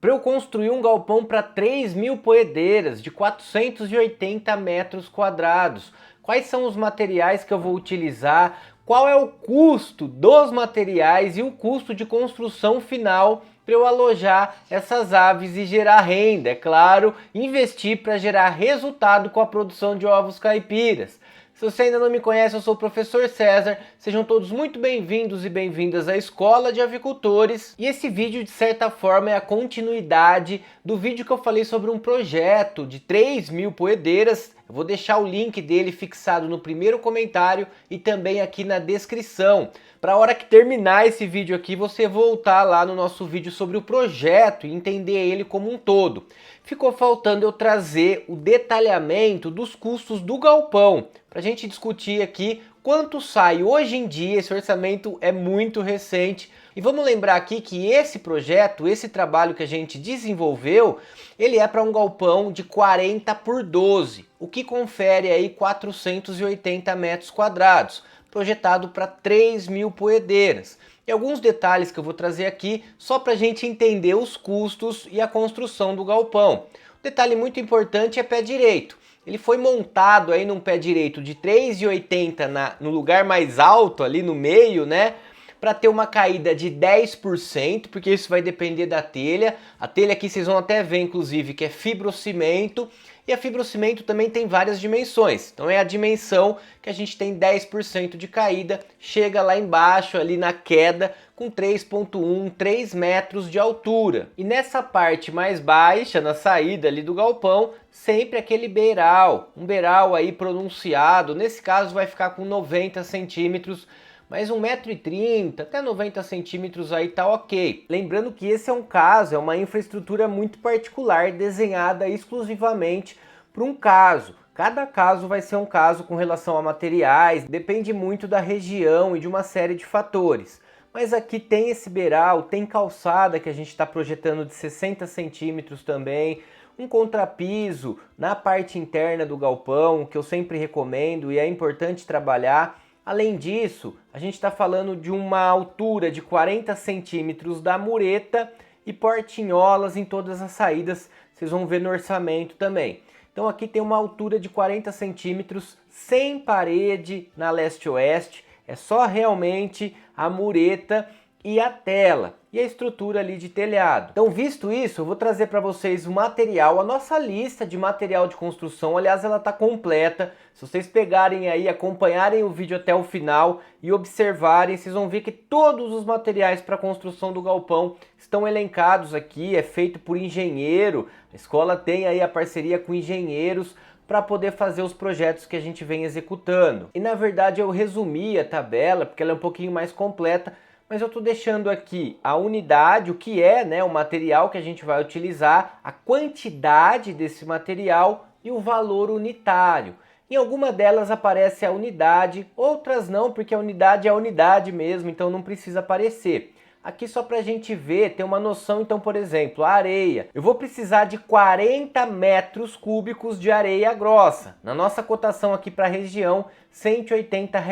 Para eu construir um galpão para 3.000 poedeiras de 480 metros quadrados, quais são os materiais que eu vou utilizar, qual é o custo dos materiais e o custo de construção final para eu alojar essas aves e gerar renda, é claro, investir para gerar resultado com a produção de ovos caipiras. Se você ainda não me conhece, eu sou o professor César, sejam todos muito bem-vindos e bem-vindas à Escola de Avicultores. E esse vídeo, de certa forma, é a continuidade do vídeo que eu falei sobre um projeto de 3.000 poedeiras. Eu vou deixar o link dele fixado no primeiro comentário e também aqui na descrição. Para a hora que terminar esse vídeo aqui, você voltar lá no nosso vídeo sobre o projeto e entender ele como um todo. Ficou faltando eu trazer o detalhamento dos custos do galpão, para a gente discutir aqui quanto sai hoje em dia. Esse orçamento é muito recente. E vamos lembrar aqui que esse projeto, esse trabalho que a gente desenvolveu, ele é para um galpão de 40 por 12, o que confere aí 480 metros quadrados, projetado para 3.000 poedeiras. E alguns detalhes que eu vou trazer aqui só para a gente entender os custos e a construção do galpão. Um detalhe muito importante é pé direito. Ele foi montado aí num pé direito de 3,80 no lugar mais alto ali no meio, né? Para ter uma caída de 10%, porque isso vai depender da telha. A telha aqui vocês vão até ver, inclusive, que é fibrocimento. E a fibrocimento também tem várias dimensões. Então é a dimensão que a gente tem 10% de caída, chega lá embaixo, ali na queda, com 3,1, 3 metros de altura. E nessa parte mais baixa, na saída ali do galpão, sempre aquele beiral. Um beiral aí pronunciado, nesse caso vai ficar com 90 centímetros, mas 1,30 m até 90 centímetros aí tá ok. Lembrando que esse é um caso, é uma infraestrutura muito particular, desenhada exclusivamente para um caso. Cada caso vai ser um caso com relação a materiais, depende muito da região e de uma série de fatores. Mas aqui tem esse beiral, tem calçada que a gente está projetando de 60 centímetros também, um contrapiso na parte interna do galpão, que eu sempre recomendo e é importante trabalhar. Além disso, a gente está falando de uma altura de 40 centímetros da mureta e portinholas em todas as saídas, vocês vão ver no orçamento também. Então aqui tem uma altura de 40 centímetros, sem parede na leste-oeste, é só realmente a mureta e a tela e a estrutura ali de telhado. Então, visto isso, eu vou trazer para vocês o material, a nossa lista de material de construção. Aliás, ela está completa. Se vocês pegarem aí, acompanharem o vídeo até o final e observarem, vocês vão ver que todos os materiais para a construção do galpão estão elencados aqui. É feito por engenheiro. A escola tem aí a parceria com engenheiros para poder fazer os projetos que a gente vem executando. E na verdade eu resumi a tabela porque ela é um pouquinho mais completa, mas eu estou deixando aqui a unidade, o que é, né, o material que a gente vai utilizar, a quantidade desse material e o valor unitário. Em alguma delas aparece a unidade, outras não, porque a unidade é a unidade mesmo, então não precisa aparecer. Aqui só para a gente ver, ter uma noção. Então, por exemplo, a areia. Eu vou precisar de 40 metros cúbicos de areia grossa. Na nossa cotação aqui para a região, R$ 180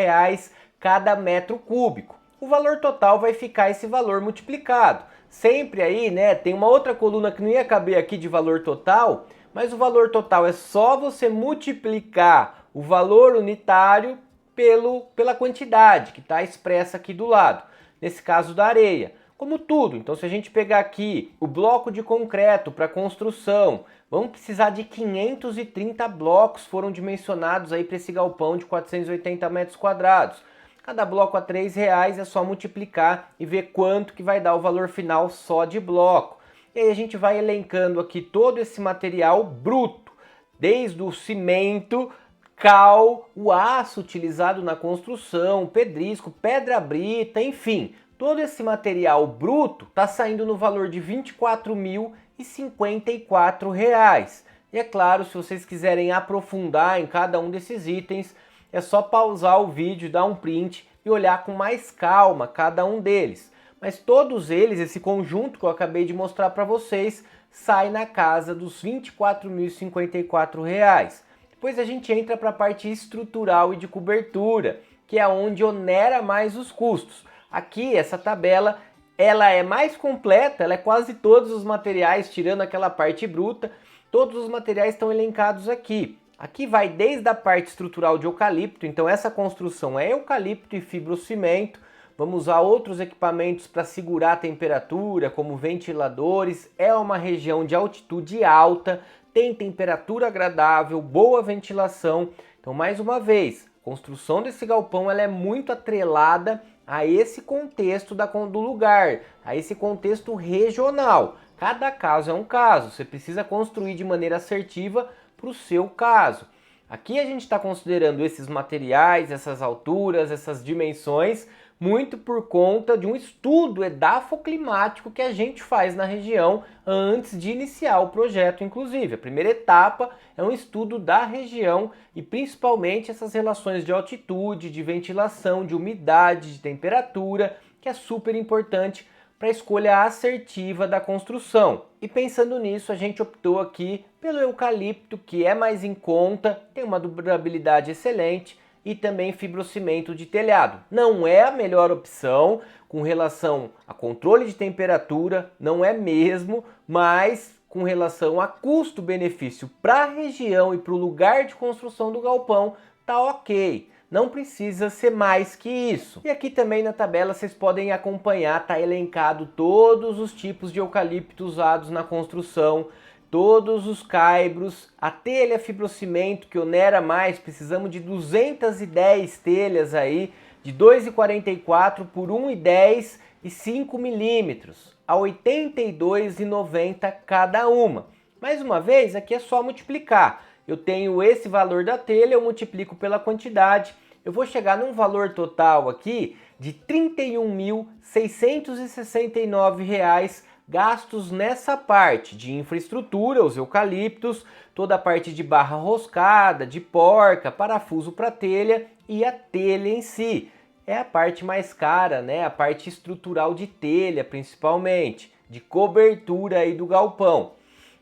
cada metro cúbico. O valor total vai ficar esse valor multiplicado. Sempre aí, né, tem uma outra coluna que não ia caber aqui de valor total, mas o valor total é só você multiplicar o valor unitário pela quantidade que está expressa aqui do lado. Nesse caso da areia. Como tudo, então se a gente pegar aqui o bloco de concreto para construção, vamos precisar de 530 blocos, foram dimensionados aí para esse galpão de 480 metros quadrados. Cada bloco a R$ 3,00, é só multiplicar e ver quanto que vai dar o valor final só de bloco. E aí a gente vai elencando aqui todo esse material bruto, desde o cimento, cal, o aço utilizado na construção, pedrisco, pedra brita, enfim, todo esse material bruto está saindo no valor de R$ 24.054. E é claro, se vocês quiserem aprofundar em cada um desses itens, é só pausar o vídeo, dar um print e olhar com mais calma cada um deles. Mas todos eles, esse conjunto que eu acabei de mostrar para vocês, sai na casa dos R$ 24.054. Depois a gente entra para a parte estrutural e de cobertura, que é onde onera mais os custos. Aqui, essa tabela ela é mais completa, ela é quase todos os materiais, tirando aquela parte bruta, todos os materiais estão elencados aqui. Aqui vai desde a parte estrutural de eucalipto, então essa construção é eucalipto e fibrocimento. Vamos usar outros equipamentos para segurar a temperatura, como ventiladores. É uma região de altitude alta, tem temperatura agradável, boa ventilação. Então, mais uma vez, a construção desse galpão ela é muito atrelada a esse contexto do lugar, a esse contexto regional. Cada caso é um caso, você precisa construir de maneira assertiva para o seu caso. Aqui a gente está considerando esses materiais, essas alturas, essas dimensões, muito por conta de um estudo edafoclimático que a gente faz na região antes de iniciar o projeto, inclusive. A primeira etapa é um estudo da região e principalmente essas relações de altitude, de ventilação, de umidade, de temperatura, que é super importante para a escolha assertiva da construção. E pensando nisso, a gente optou aqui pelo eucalipto, que é mais em conta, tem uma durabilidade excelente e também fibrocimento de telhado. Não é a melhor opção com relação a controle de temperatura, não é mesmo, mas com relação a custo-benefício para a região e para o lugar de construção do galpão, tá ok. Não precisa ser mais que isso. E aqui também na tabela vocês podem acompanhar, tá elencado todos os tipos de eucalipto usados na construção, todos os caibros, a telha fibrocimento que onera mais, precisamos de 210 telhas aí, de 2,44 por 1,10 e 5 milímetros, a 82,90 cada uma. Mais uma vez, aqui é só multiplicar. Eu tenho esse valor da telha, eu multiplico pela quantidade, eu vou chegar num valor total aqui de R$ 31.669 gastos nessa parte de infraestrutura, os eucaliptos, toda a parte de barra roscada, de porca, parafuso para telha e a telha em si. É a parte mais cara, né? A parte estrutural de telha, principalmente, de cobertura aí do galpão.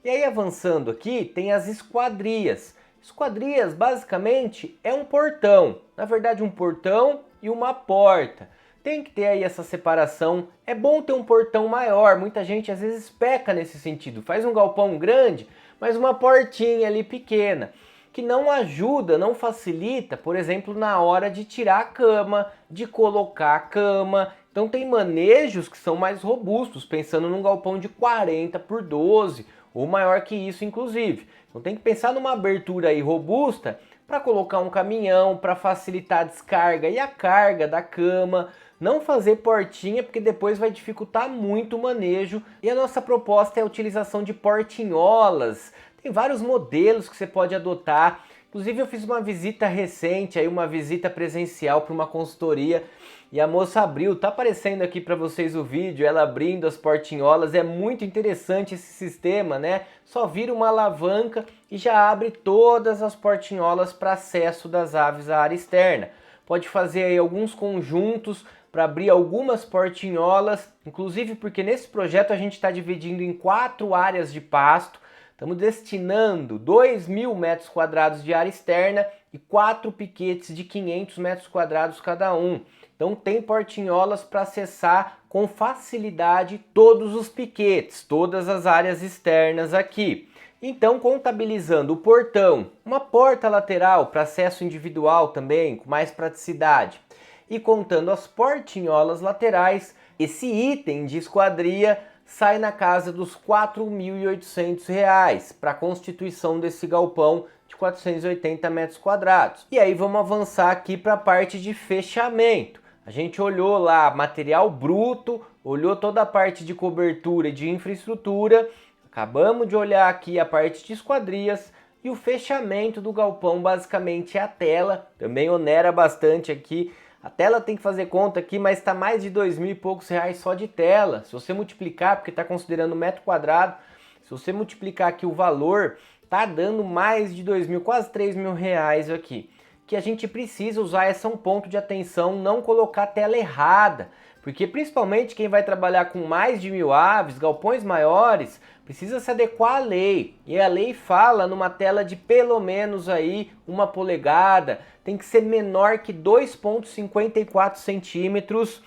E aí avançando aqui, tem as esquadrias. Esquadrias, basicamente, é um portão. Na verdade, um portão e uma porta. Tem que ter aí essa separação. É bom ter um portão maior. Muita gente às vezes peca nesse sentido. Faz um galpão grande, mas uma portinha ali pequena, que não ajuda, não facilita, por exemplo, na hora de tirar a cama, de colocar a cama. Então tem manejos que são mais robustos, pensando num galpão de 40 por 12 ou maior que isso, inclusive. Então tem que pensar numa abertura aí robusta para colocar um caminhão, para facilitar a descarga e a carga da cama. Não fazer portinha, porque depois vai dificultar muito o manejo. E a nossa proposta é a utilização de portinholas. Tem vários modelos que você pode adotar. Inclusive eu fiz uma visita recente, aí uma visita presencial para uma consultoria. E a moça abriu, tá aparecendo aqui para vocês o vídeo, ela abrindo as portinholas. É muito interessante esse sistema, né? Só vira uma alavanca e já abre todas as portinholas para acesso das aves à área externa. Pode fazer aí alguns conjuntos para abrir algumas portinholas, inclusive porque nesse projeto a gente está dividindo em 4 áreas de pasto. Estamos destinando 2.000 metros quadrados de área externa e 4 piquetes de 500 metros quadrados cada um. Então tem portinholas para acessar com facilidade todos os piquetes, todas as áreas externas aqui. Então, contabilizando o portão, uma porta lateral para acesso individual também, com mais praticidade, e contando as portinholas laterais, esse item de esquadria sai na casa dos R$ 4.800 para a constituição desse galpão de 480 metros quadrados. E aí vamos avançar aqui para a parte de fechamento. A gente olhou lá material bruto, olhou toda a parte de cobertura e de infraestrutura, acabamos de olhar aqui a parte de esquadrias e o fechamento do galpão basicamente é a tela, também onera bastante aqui. A tela tem que fazer conta aqui, mas está mais de R$2.000 e poucos só de tela. Se você multiplicar, porque está considerando metro quadrado, se você multiplicar aqui o valor, tá dando mais de R$2.000, quase R$3.000 aqui. Que a gente precisa usar, esse é um ponto de atenção, não colocar a tela errada. Porque principalmente quem vai trabalhar com mais de 1.000 aves, galpões maiores, precisa se adequar à lei. E a lei fala numa tela de pelo menos aí 1 polegada, tem que ser menor que 2,54 centímetros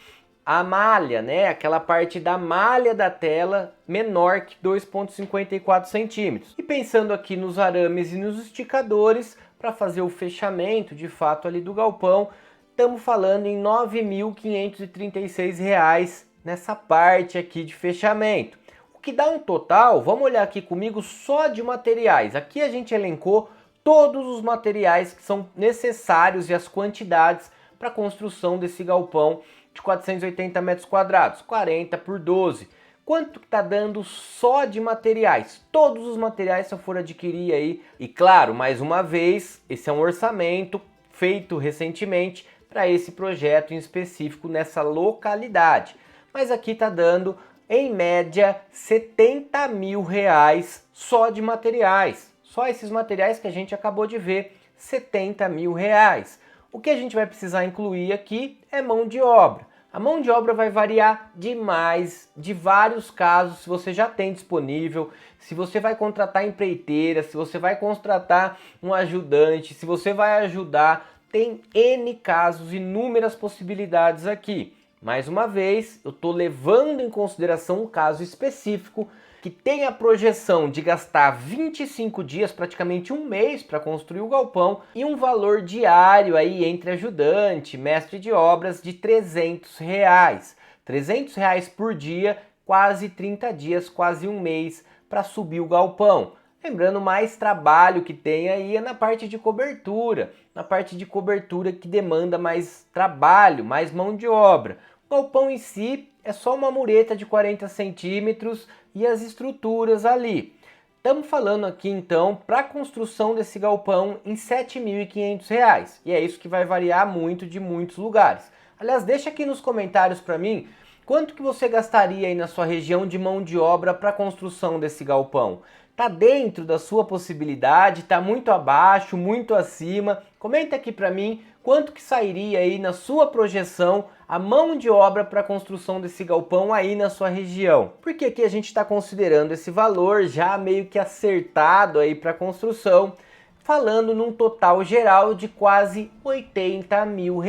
a malha, né? Aquela parte da malha da tela menor que 2,54 centímetros. E pensando aqui nos arames e nos esticadores, para fazer o fechamento de fato ali do galpão, estamos falando em R$ 9.536 nessa parte aqui de fechamento. O que dá um total, vamos olhar aqui comigo só de materiais. Aqui a gente elencou todos os materiais que são necessários e as quantidades para a construção desse galpão de 480 metros quadrados, 40 por 12. Quanto que está dando só de materiais? Todos os materiais se eu for adquirir aí. E claro, mais uma vez, esse é um orçamento feito recentemente para esse projeto em específico nessa localidade. Mas aqui está dando, em média, R$ 70 mil só de materiais. Só esses materiais que a gente acabou de ver, R$ 70 mil. O que a gente vai precisar incluir aqui é mão de obra. A mão de obra vai variar demais, de vários casos, se você já tem disponível, se você vai contratar empreiteira, se você vai contratar um ajudante, se você vai ajudar, tem N casos, inúmeras possibilidades aqui. Mais uma vez, eu estou levando em consideração um caso específico que tem a projeção de gastar 25 dias, praticamente um mês, para construir o galpão e um valor diário aí entre ajudante, mestre de obras de R$ 300. R$ 300 por dia, quase 30 dias, quase um mês para subir o galpão. Lembrando, mais trabalho que tem aí é na parte de cobertura, que demanda mais trabalho, mais mão de obra. O galpão em si é só uma mureta de 40 centímetros e as estruturas ali. Estamos falando aqui então para a construção desse galpão em R$ 7.500. E é isso que vai variar muito de muitos lugares. Aliás, deixa aqui nos comentários para mim quanto que você gastaria aí na sua região de mão de obra para a construção desse galpão. Tá dentro da sua possibilidade, tá muito abaixo, muito acima? Comenta aqui para mim quanto que sairia aí na sua projeção a mão de obra para a construção desse galpão aí na sua região. Porque aqui a gente está considerando esse valor já meio que acertado aí para a construção, falando num total geral de quase R$ 80 mil.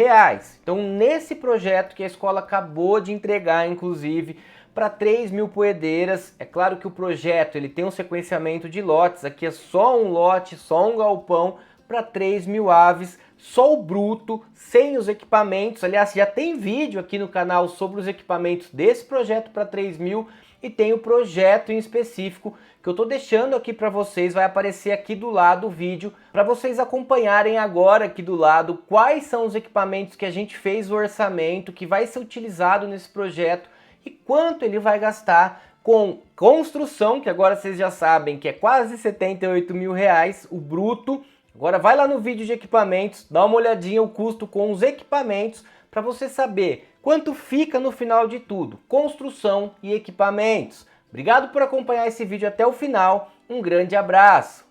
Então nesse projeto que a escola acabou de entregar, inclusive, para 3 mil poedeiras, é claro que o projeto ele tem um sequenciamento de lotes, aqui é só um lote, só um galpão para 3 mil aves, só o bruto, sem os equipamentos. Aliás, já tem vídeo aqui no canal sobre os equipamentos desse projeto para 3 mil e tem o projeto em específico que eu estou deixando aqui para vocês, vai aparecer aqui do lado o vídeo, para vocês acompanharem agora aqui do lado quais são os equipamentos que a gente fez o orçamento, que vai ser utilizado nesse projeto e quanto ele vai gastar com construção, que agora vocês já sabem que é quase R$ 78 mil, o bruto. Agora vai lá no vídeo de equipamentos, dá uma olhadinha o custo com os equipamentos para você saber quanto fica no final de tudo, construção e equipamentos. Obrigado por acompanhar esse vídeo até o final, um grande abraço!